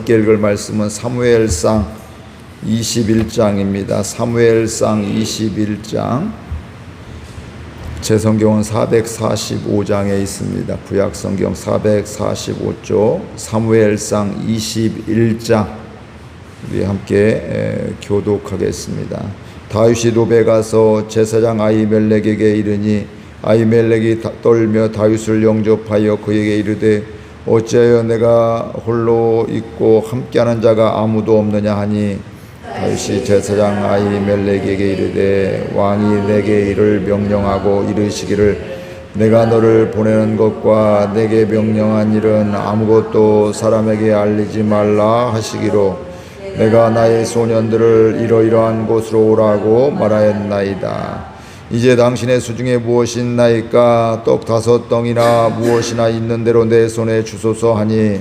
함께 읽을 말씀은 사무엘상 21장입니다. 사무엘상 21장. 제 성경은 445장에 있습니다. 구약 성경 445쪽 사무엘상 21장 우리 함께 교독하겠습니다. 다윗이 노베 가서 제사장 아히멜렉에게 이르니 아히멜렉이 떨며 다윗을 영접하여 그에게 이르되 어찌하여 내가 홀로 있고 함께하는 자가 아무도 없느냐 하니 다윗이 제사장 아히멜렉에게 이르되 왕이 내게 이를 명령하고 이르시기를 내가 너를 보내는 것과 내게 명령한 일은 아무것도 사람에게 알리지 말라 하시기로 내가 나의 소년들을 이러이러한 곳으로 오라고 말하였나이다. 이제 당신의 수중에 무엇이 있나이까? 떡 5덩이나 무엇이나 있는 대로 내 손에 주소서 하니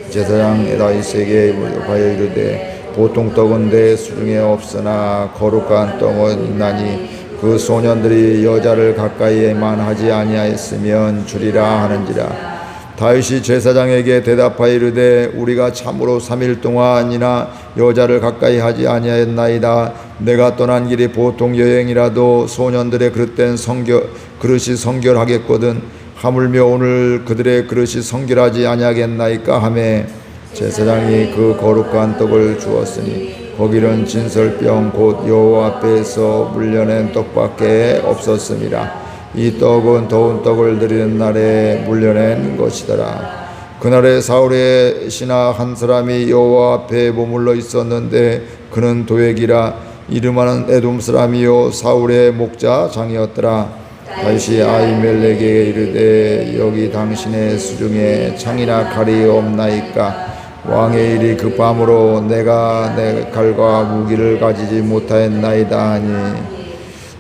제사장 다윗에게 대답하여 이르되 보통 떡은 내 수중에 없으나 거룩한 떡은 있나니 그 소년들이 여자를 가까이에만 하지 아니하였으면 주리라 하는지라. 다윗이 제사장에게 대답하여 이르되 우리가 참으로 3일 동안이나 여자를 가까이 하지 아니하였나이다. 내가 떠난 길이 보통 여행이라도 소년들의 그릇이 성결하겠거든. 하물며 오늘 그들의 그릇이 성결하지 아니하겠나이까 하매 제사장이 그 거룩한 떡을 주었으니 거기는 진설병 곧 여호와 앞에서 물려낸 떡밖에 없었습니다. 이 떡은 더운 떡을 드리는 날에 물려낸 것이더라. 그날에 사울의 신하 한 사람이 여호와 앞에 머물러 있었는데 그는 도액이라 이름하는 에돔 사람이요 사울의 목자장이었더라. 다윗이 아히멜렉에게 이르되 여기 당신의 수중에 창이나 칼이 없나이까? 왕의 일이 급함으로 내가 내 칼과 무기를 가지지 못하였나이다 하니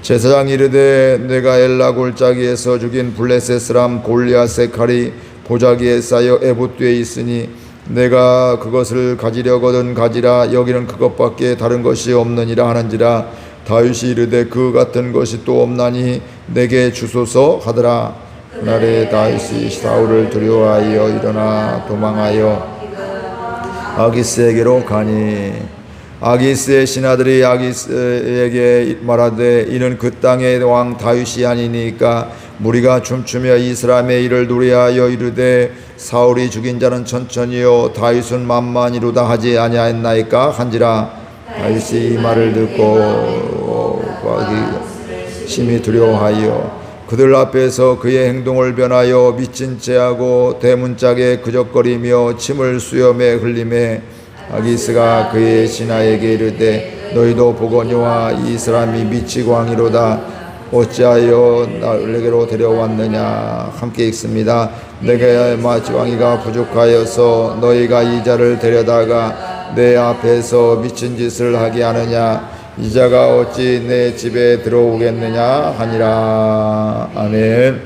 제사장이 이르되 내가 엘라 골짜기에서 죽인 블레셋 사람 골리앗의 칼이 보자기에 쌓여 에봇뒤에 있으니 내가 그것을 가지려거든 가지라. 여기는 그것밖에 다른 것이 없느니라 하는지라. 다윗이 이르되 그 같은 것이 또 없나니 내게 주소서 하더라. 그날에 다윗이 사울을 두려워하여 일어나 도망하여 아기스에게로 가니 아기스의 신하들이 아기스에게 말하되 이는 그 땅의 왕 다윗이 아니니까 무리가 춤추며 이 사람의 일을 노래하여 이르되 사울이 죽인 자는 천천히요 다윗은 만만이로다 하지 아니하였나이까 한지라. 다윗이 이 말을 듣고 심히 두려워하여 그들 앞에서 그의 행동을 변하여 미친 채하고 대문짝에 그적거리며 침을 수염에 흘리매 아기스가 그의 신하에게 이르되 너희도 보거니와 이 사람이 미치고 왕이로다. 어찌하여 내게로 데려왔느냐. 함께 읽습니다. 내게 마지왕이가 부족하여서 너희가 이 자를 데려다가 내 앞에서 미친 짓을 하게 하느냐. 이 자가 어찌 내 집에 들어오겠느냐 하니라. 아멘.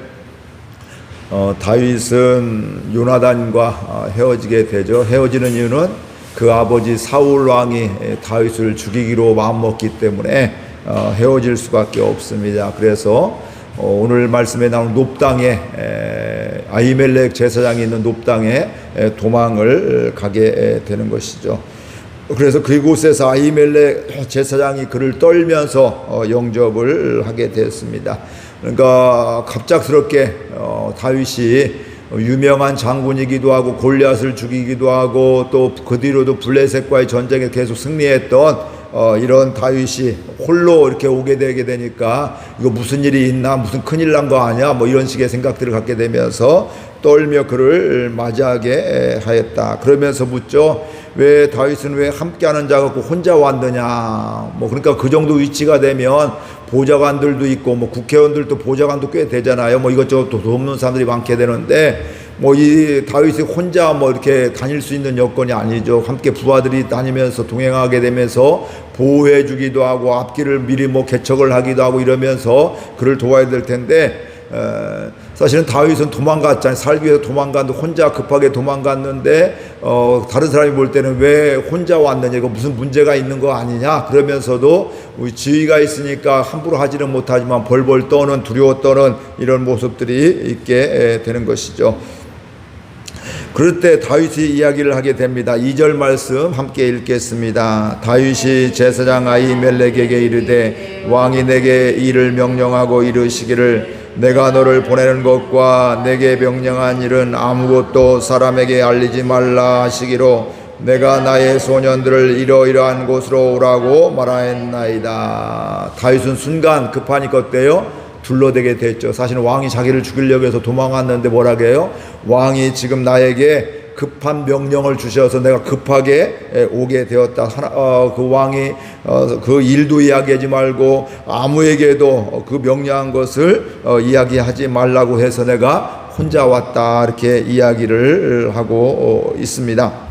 다윗은 요나단과 헤어지게 되죠. 헤어지는 이유는 그 아버지 사울 왕이 다윗을 죽이기로 마음먹기 때문에 헤어질 수밖에 없습니다. 그래서 오늘 말씀에 나오는 놉당에 아히멜렉 제사장이 있는 놉당에 도망을 가게 되는 것이죠. 그래서 그곳에서 아히멜렉 제사장이 그를 떨면서 영접을 하게 되었습니다. 그러니까 갑작스럽게 다윗이 유명한 장군이기도 하고 골리앗을 죽이기도 하고 또 그 뒤로도 블레셋과의 전쟁에 계속 승리했던 이런 다윗이 홀로 이렇게 오게 되게 되니까 이거 무슨 일이 있나, 무슨 큰일 난 거 아니야, 뭐 이런 식의 생각들을 갖게 되면서 떨며 그를 맞이하게 하였다. 그러면서 묻죠. 왜 다윗은 왜 함께하는 자 갖고 혼자 왔느냐. 뭐 그러니까 그 정도 위치가 되면 보좌관들도 있고 뭐 국회의원들도 보좌관도 꽤 되잖아요. 뭐 이것저것 또 돕는 사람들이 많게 되는데 뭐 이 다윗이 혼자 뭐 이렇게 다닐 수 있는 여건이 아니죠. 함께 부하들이 다니면서 동행하게 되면서 보호해 주기도 하고 앞길을 미리 뭐 개척을 하기도 하고 이러면서 그를 도와야 될 텐데 사실은 다윗은 도망갔잖아요. 살기 위해서 도망갔는데 혼자 급하게 도망갔는데 다른 사람이 볼 때는 왜 혼자 왔느냐, 이거 무슨 문제가 있는 거 아니냐. 그러면서도 우리 지위가 있으니까 함부로 하지는 못하지만 벌벌 떠는, 두려워 떠는 이런 모습들이 있게 되는 것이죠. 그럴 때 다윗이 이야기를 하게 됩니다. 2절 말씀 함께 읽겠습니다. 다윗이 제사장 아히멜렉에게 이르되 왕이 내게 이를 명령하고 이르시기를 내가 너를 보내는 것과 내게 명령한 일은 아무것도 사람에게 알리지 말라 하시기로 내가 나의 소년들을 이러이러한 곳으로 오라고 말하였나이다. 다윗은 순간 급하니까 어때요? 둘러대게 됐죠. 사실은 왕이 자기를 죽이려고 해서 도망왔는데 뭐라고 해요? 왕이 지금 나에게 급한 명령을 주셔서 내가 급하게 오게 되었다. 그 왕이 그 일도 이야기하지 말고 아무에게도 그 명령한 것을 이야기하지 말라고 해서 내가 혼자 왔다. 이렇게 이야기를 하고 있습니다.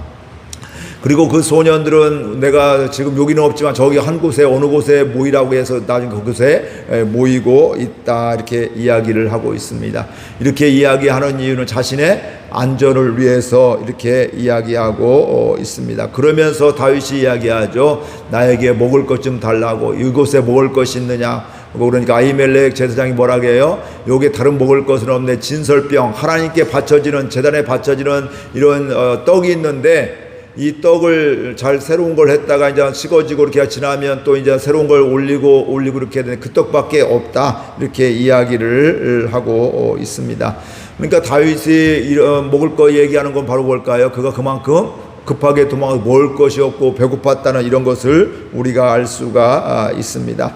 그리고 그 소년들은 내가 지금 여기는 없지만 저기 한 곳에 어느 곳에 모이라고 해서 나중에 그곳에 모이고 있다. 이렇게 이야기를 하고 있습니다. 이렇게 이야기하는 이유는 자신의 안전을 위해서 이렇게 이야기하고 있습니다. 그러면서 다윗이 이야기하죠. 나에게 먹을 것 좀 달라고. 이곳에 먹을 것이 있느냐. 그러니까 아히멜렉 제사장이 뭐라고 해요? 여기에 다른 먹을 것은 없네. 진설병, 하나님께 바쳐지는, 제단에 바쳐지는 이런 떡이 있는데 이 떡을 잘 새로운 걸 했다가 이제 식어지고 이렇게 지나면 또 이제 새로운 걸 올리고 이렇게 되는 그 떡밖에 없다. 이렇게 이야기를 하고 있습니다. 그러니까 다윗이 이런 먹을 거 얘기하는 건 바로 뭘까요? 그가 그만큼 급하게 도망을 먹을 것이 없고 배고팠다는 이런 것을 우리가 알 수가 있습니다.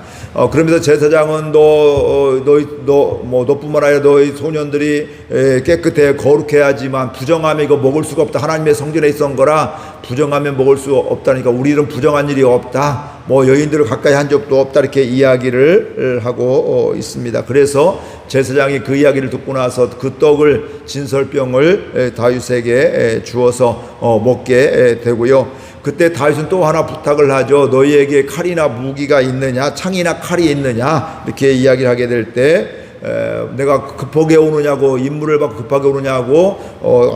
그러면서 제사장은 너뿐만 아니라 너희 소년들이 깨끗해 거룩해야지만 부정하면 이거 먹을 수가 없다. 하나님의 성전에 있던 거라 부정하면 먹을 수 없다니까 우리는 부정한 일이 없다. 여인들을 가까이 한 적도 없다. 이렇게 이야기를 하고 있습니다. 그래서 제사장이 그 이야기를 듣고 나서 그 떡을 진설병을 다윗에게 주어서 먹게 되고요. 그때 다윗은 또 하나 부탁을 하죠. 너희에게 칼이나 무기가 있느냐, 창이나 칼이 있느냐, 이렇게 이야기를 하게 될 때 내가 급하게 오느냐고, 임무를 받고 급하게 오느냐고,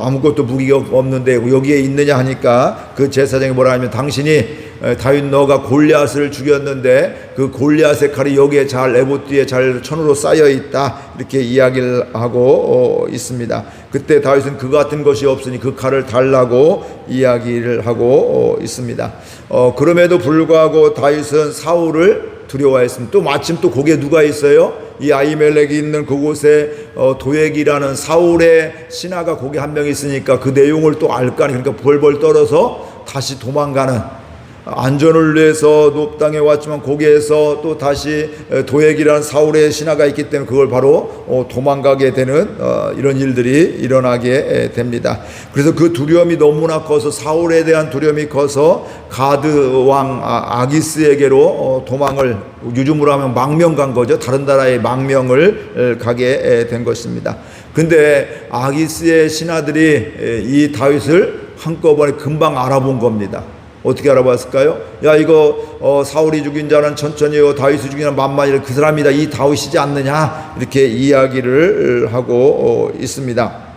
아무것도 무기가 없는데 여기에 있느냐 하니까 그 제사장이 뭐라 하면 당신이 다윗 너가 골리앗을 죽였는데 그 골리앗의 칼이 여기에 잘 에봇 뒤에 잘 천으로 쌓여 있다. 이렇게 이야기를 하고 있습니다. 그때 다윗은 그 같은 것이 없으니 그 칼을 달라고 이야기를 하고 있습니다. 그럼에도 불구하고 다윗은 사울을 두려워했습니다. 또 마침 또 거기에 누가 있어요? 이 아히멜렉이 있는 그곳에 도액이라는 사울의 신하가 거기 한 명 있으니까 그 내용을 또 알까 하니 그러니까 벌벌 떨어서 다시 도망가는, 안전을 위해서 높당에 왔지만 거기에서 또 다시 도액이라는 사울의 신하가 있기 때문에 그걸 바로 도망가게 되는 이런 일들이 일어나게 됩니다. 그래서 그 두려움이 너무나 커서 사울에 대한 두려움이 커서 가드 왕 아기스에게로 도망을, 요즘으로 하면 망명 간 거죠. 다른 나라의 망명을 가게 된 것입니다. 근데 아기스의 신하들이 이 다윗을 한꺼번에 금방 알아본 겁니다. 어떻게 알아봤을까요? 야, 이거 사울이 죽인 자는 천천히요, 다윗이 죽인 자는 만만히, 그 사람이다, 이 다윗이지 않느냐, 이렇게 이야기를 하고 있습니다.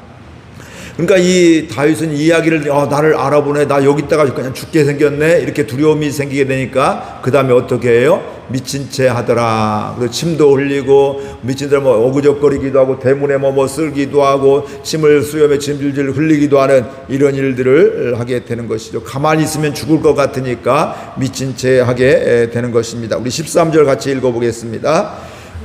그러니까 이 다윗은 이야기를 나를 알아보네, 나 여기 있다가 그냥 죽게 생겼네, 이렇게 두려움이 생기게 되니까 그 다음에 어떻게 해요? 미친 채 하더라. 그리고 침도 흘리고 미친 사람 어그적거리기도 하고 대문에 쓸기도 하고 침을 수염에 질질 흘리기도 하는 이런 일들을 하게 되는 것이죠. 가만히 있으면 죽을 것 같으니까 미친 채 하게 되는 것입니다. 우리 13절 같이 읽어보겠습니다.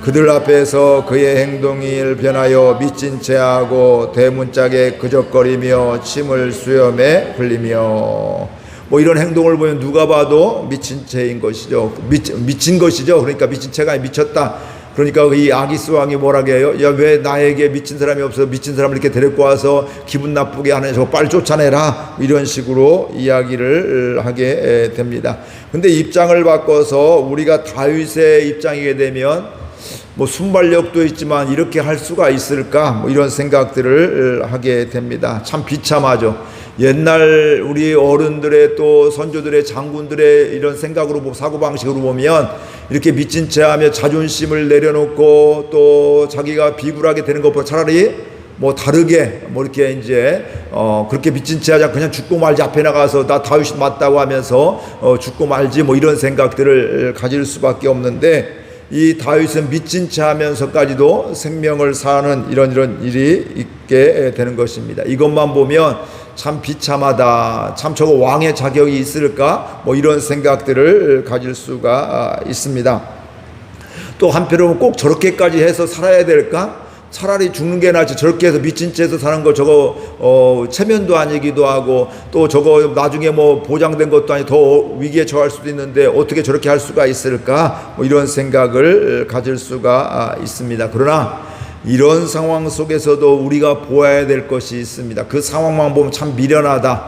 그들 앞에서 그의 행동을 변하여 미친 채 하고 대문짝에 그적거리며 침을 수염에 흘리며, 이런 행동을 보면 누가 봐도 미친 채인 것이죠. 미친 것이죠. 그러니까 미친 채가 미쳤다. 그러니까 이 아기스 왕이 뭐라고 해요? 야, 왜 나에게 미친 사람이 없어? 미친 사람을 이렇게 데리고 와서 기분 나쁘게 하는, 저거 빨리 쫓아내라. 이런 식으로 이야기를 하게 됩니다. 근데 입장을 바꿔서 우리가 다윗의 입장이게 되면 순발력도 있지만 이렇게 할 수가 있을까? 이런 생각들을 하게 됩니다. 참 비참하죠. 옛날 우리 어른들의 또 선조들의 장군들의 이런 생각으로, 사고방식으로 보면 이렇게 미친 채 하며 자존심을 내려놓고 또 자기가 비굴하게 되는 것보다 차라리 다르게 이렇게 이제 그렇게 미친 채 하자, 그냥 죽고 말지, 앞에 나가서 나 다윗이 맞다고 하면서 죽고 말지, 이런 생각들을 가질 수밖에 없는데, 이 다윗은 미친 채 하면서까지도 생명을 사는 이런 일이 있게 되는 것입니다. 이것만 보면 참 비참하다, 참 저거 왕의 자격이 있을까, 뭐 이런 생각들을 가질 수가 있습니다. 또 한편으로는 꼭 저렇게까지 해서 살아야 될까? 차라리 죽는 게 낫지, 저렇게 해서 미친 채 해서 사는 거 저거 체면도 아니기도 하고, 또 저거 나중에 뭐 보장된 것도 아니고 더 위기에 처할 수도 있는데 어떻게 저렇게 할 수가 있을까, 뭐 이런 생각을 가질 수가 있습니다. 그러나 이런 상황 속에서도 우리가 보아야 될 것이 있습니다. 그 상황만 보면 참 미련하다,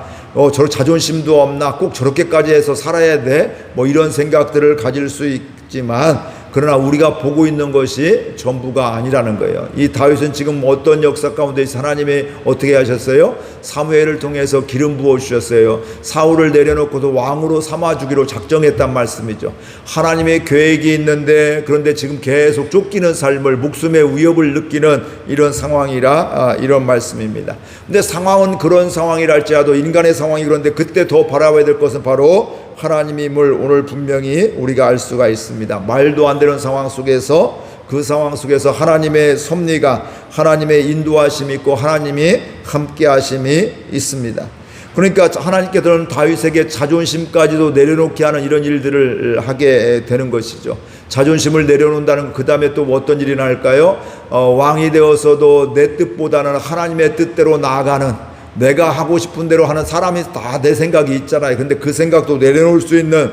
저 자존심도 없나, 꼭 저렇게까지 해서 살아야 돼, 뭐 이런 생각들을 가질 수 있지만, 그러나 우리가 보고 있는 것이 전부가 아니라는 거예요. 이 다윗은 지금 어떤 역사 가운데 하나님이 어떻게 하셨어요? 사무엘을 통해서 기름 부어 주셨어요. 사울을 내려놓고도 왕으로 삼아주기로 작정했단 말씀이죠. 하나님의 계획이 있는데, 그런데 지금 계속 쫓기는 삶을, 목숨의 위협을 느끼는 이런 상황이라 이런 말씀입니다. 근데 상황은 그런 상황이라 할지라도, 인간의 상황이 그런데 그때 더 바라봐야 될 것은 바로 하나님임을 오늘 분명히 우리가 알 수가 있습니다. 말도 안 되는 상황 속에서, 그 상황 속에서 하나님의 섭리가, 하나님의 인도하심이 있고 하나님이 함께 하심이 있습니다. 그러니까 하나님께서는 다윗에게 자존심까지도 내려놓게 하는 이런 일들을 하게 되는 것이죠. 자존심을 내려놓는다는, 그 다음에 또 어떤 일이 나올까요? 왕이 되어서도 내 뜻보다는 하나님의 뜻대로 나아가는, 내가 하고 싶은 대로 하는, 사람이 다 내 생각이 있잖아요. 근데 그 생각도 내려놓을 수 있는,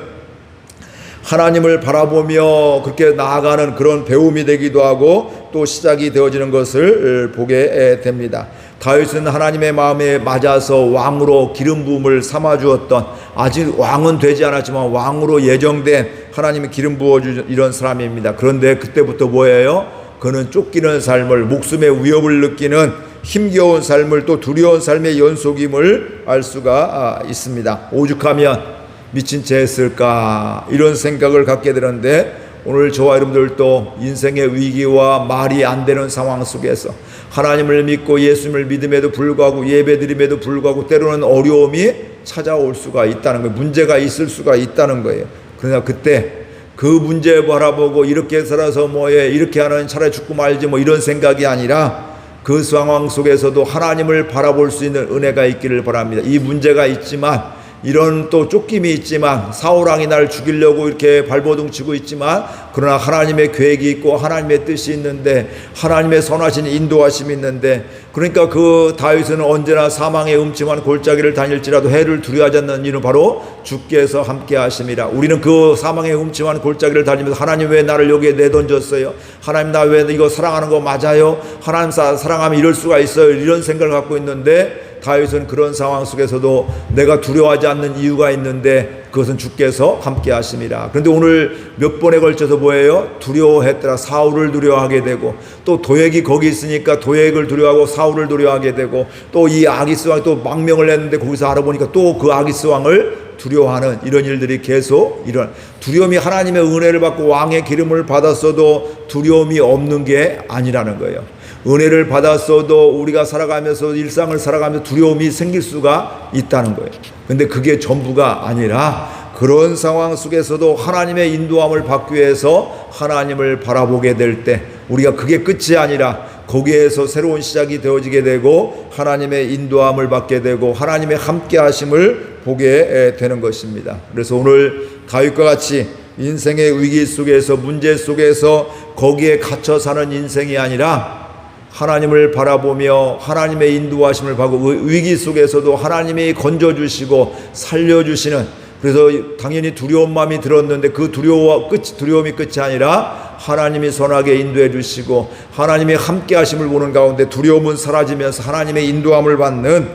하나님을 바라보며 그렇게 나아가는 그런 배움이 되기도 하고 또 시작이 되어지는 것을 보게 됩니다. 다윗은 하나님의 마음에 맞아서 왕으로 기름 부음을 삼아주었던, 아직 왕은 되지 않았지만 왕으로 예정된 하나님이 기름 부어주는 이런 사람입니다. 그런데 그때부터 뭐예요? 그는 쫓기는 삶을, 목숨의 위협을 느끼는 힘겨운 삶을, 또 두려운 삶의 연속임을 알 수가 있습니다. 오죽하면 미친 채 했을까, 이런 생각을 갖게 되는데, 오늘 저와 여러분들도 인생의 위기와 말이 안 되는 상황 속에서 하나님을 믿고 예수님을 믿음에도 불구하고, 예배드림에도 불구하고 때로는 어려움이 찾아올 수가 있다는 거예요. 문제가 있을 수가 있다는 거예요. 그러나 그때 그 문제 바라보고 이렇게 살아서 뭐해, 이렇게 하는, 차라리 죽고 말지, 뭐 이런 생각이 아니라 그 상황 속에서도 하나님을 바라볼 수 있는 은혜가 있기를 바랍니다. 이 문제가 있지만, 이런 또 쫓김이 있지만, 사울왕이 나를 죽이려고 이렇게 발버둥 치고 있지만, 그러나 하나님의 계획이 있고 하나님의 뜻이 있는데, 하나님의 선하신 인도하심이 있는데, 그러니까 그 다윗은 언제나 사망의 음침한 골짜기를 다닐지라도 해를 두려워하지 않는 이유는 바로 주께서 함께 하심이라. 우리는 그 사망의 음침한 골짜기를 다니면서, 하나님 왜 나를 여기에 내던졌어요? 하나님 나 왜 이거 사랑하는 거 맞아요? 하나님 사랑하면 이럴 수가 있어요? 이런 생각을 갖고 있는데, 다윗은 그런 상황 속에서도 내가 두려워하지 않는 이유가 있는데 그것은 주께서 함께 하심이라. 그런데 오늘 몇 번에 걸쳐서 뭐예요? 두려워했더라. 사울을 두려워하게 되고, 또 도액이 거기 있으니까 도액을 두려워하고 사울을 두려워하게 되고, 또 이 아기스 왕이 또 망명을 했는데 거기서 알아보니까 또 그 아기스 왕을 두려워하는 이런 일들이 계속 일어나. 두려움이, 하나님의 은혜를 받고 왕의 기름을 받았어도 두려움이 없는 게 아니라는 거예요. 은혜를 받았어도 우리가 살아가면서, 일상을 살아가면서 두려움이 생길 수가 있다는 거예요. 근데 그게 전부가 아니라, 그런 상황 속에서도 하나님의 인도함을 받기 위해서 하나님을 바라보게 될 때, 우리가 그게 끝이 아니라 거기에서 새로운 시작이 되어지게 되고, 하나님의 인도함을 받게 되고 하나님의 함께 하심을 보게 되는 것입니다. 그래서 오늘 다윗과 같이 인생의 위기 속에서, 문제 속에서 거기에 갇혀 사는 인생이 아니라, 하나님을 바라보며 하나님의 인도하심을 받고, 위기 속에서도 하나님이 건져주시고 살려주시는, 그래서 당연히 두려운 마음이 들었는데 그 두려움이 끝이 아니라 하나님이 선하게 인도해 주시고 하나님의 함께 하심을 보는 가운데 두려움은 사라지면서 하나님의 인도함을 받는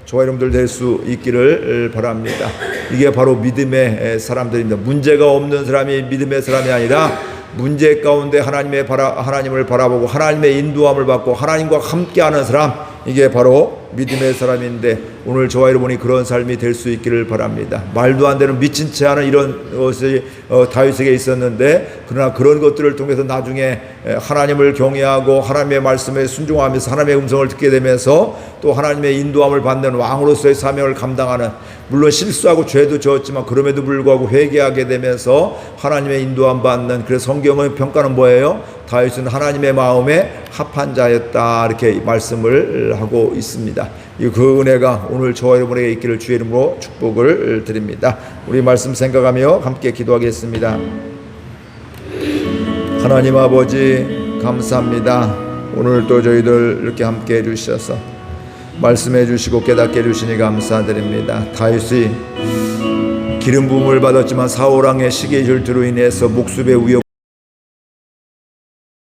저와 여러분들 될 수 있기를 바랍니다. 이게 바로 믿음의 사람들입니다. 문제가 없는 사람이 믿음의 사람이 아니라, 문제 가운데 하나님을 바라보고 하나님의 인도함을 받고 하나님과 함께하는 사람, 이게 바로 믿음의 사람인데, 오늘 저와 여러분이 그런 삶이 될 수 있기를 바랍니다. 말도 안 되는 미친 채 하는 이런 것이 다윗에게 있었는데, 그러나 그런 것들을 통해서 나중에 하나님을 경외하고 하나님의 말씀에 순종하면서 하나님의 음성을 듣게 되면서 또 하나님의 인도함을 받는 왕으로서의 사명을 감당하는, 물론 실수하고 죄도 지었지만 그럼에도 불구하고 회개하게 되면서 하나님의 인도함 받는, 그래서 성경의 평가는 뭐예요? 다윗은 하나님의 마음에 합한 자였다, 이렇게 말씀을 하고 있습니다. 그 은혜가 오늘 저와 여러분에게 있기를 주의 이름으로 축복을 드립니다. 우리 말씀 생각하며 함께 기도하겠습니다. 하나님 아버지 감사합니다. 오늘 또 저희들 이렇게 함께 해주셔서 말씀해 주시고 깨닫게 해주시니 감사드립니다. 다윗이 기름 부음을 받았지만 사울 왕의 시기의 질투로 인해서 목숨의 위협